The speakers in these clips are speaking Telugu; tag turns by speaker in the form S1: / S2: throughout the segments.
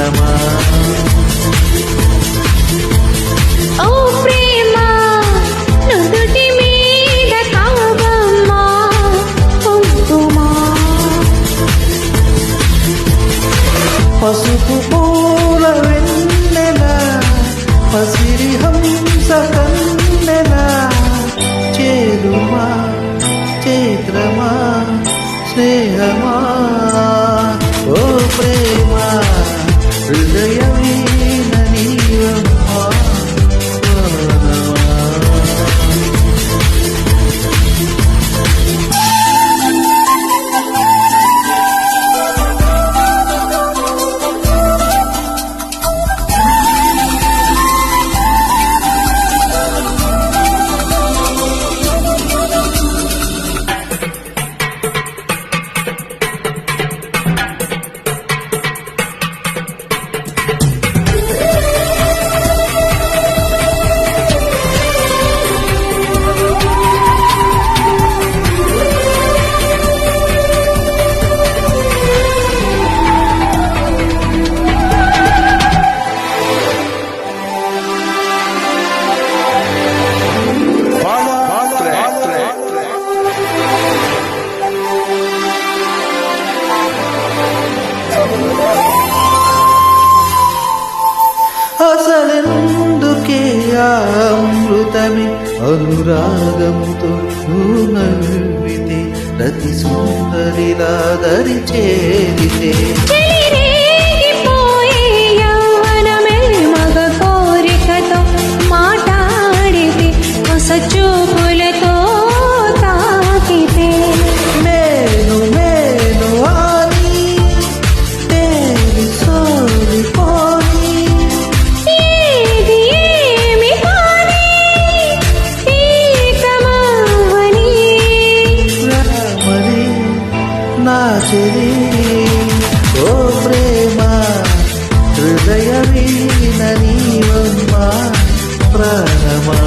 S1: ప్రాణమా
S2: ఓ ప్రేమ నుదుటి మీద కావమ్మా కుంకుమా
S1: పసుపు పూల వెన్నెల పసిరి హంస కన్నెల చేరుమా చైత్రమా స్నేహమా ఓ ప్రేమ హృదయమీన నీవమ్మా అసలెందుకే అమృతమే అనురాగముతో నవ్వితే రతి సుందరిలా దరి చేరితే
S2: చెలిరేగిపోయే యవ్వనమే మగ కోరికతో మాట్లాడితే కొస చూపులతో తాకితే
S1: నేను నేను అని తేలి సోలిపోయి
S2: ఏది ఏమి కాని ఏకమవని
S1: రామని నా చెలి ఓ ప్రేమ హృదయమీన నీవమ్మా ప్రాణమా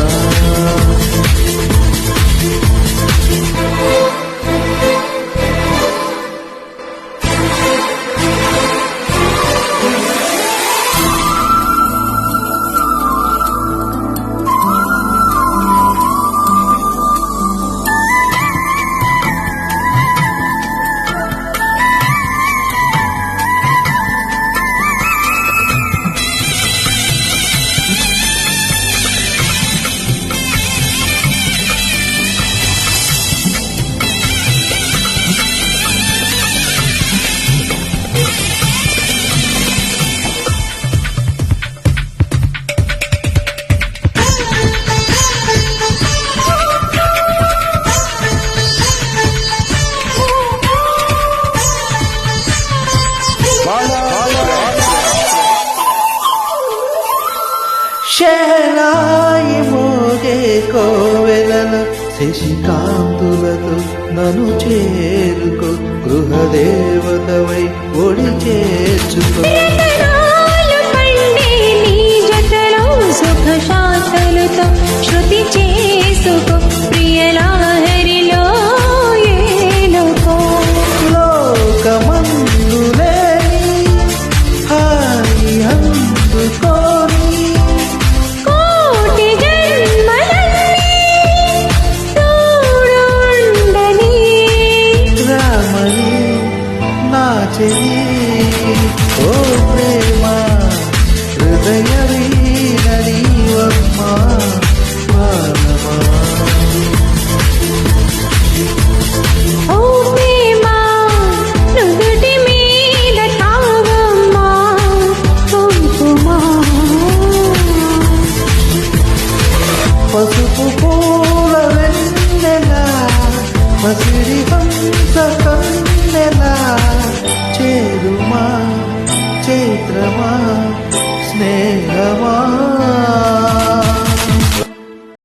S1: శహనాయి మోగే కోవెలలో శశికాంతులతో నన్ను చేరుకో గృహదేవతవై ఒడి చేర్చుకో
S2: రతనాలు పండే నీ జతలో సుఖ శాంతలతో శృతి చేసుకో ప్రియలాహరిలో ఏలుకో
S1: లోకమందు లేని హాయి అందుకోని
S2: కోటి జన్మలన్నీ తోడుండని
S1: రామని నా చెలి ఓ ప్రేమ హృదయమీన నీవమ్మా ప్రాణమా
S2: ఓ ప్రేమ నుదుటి మీద తావమ్మా కుంకుమా
S1: పసుపు పూల వెన్నెల పసిరి హంస కన్నెల చేరుమా చైత్రమా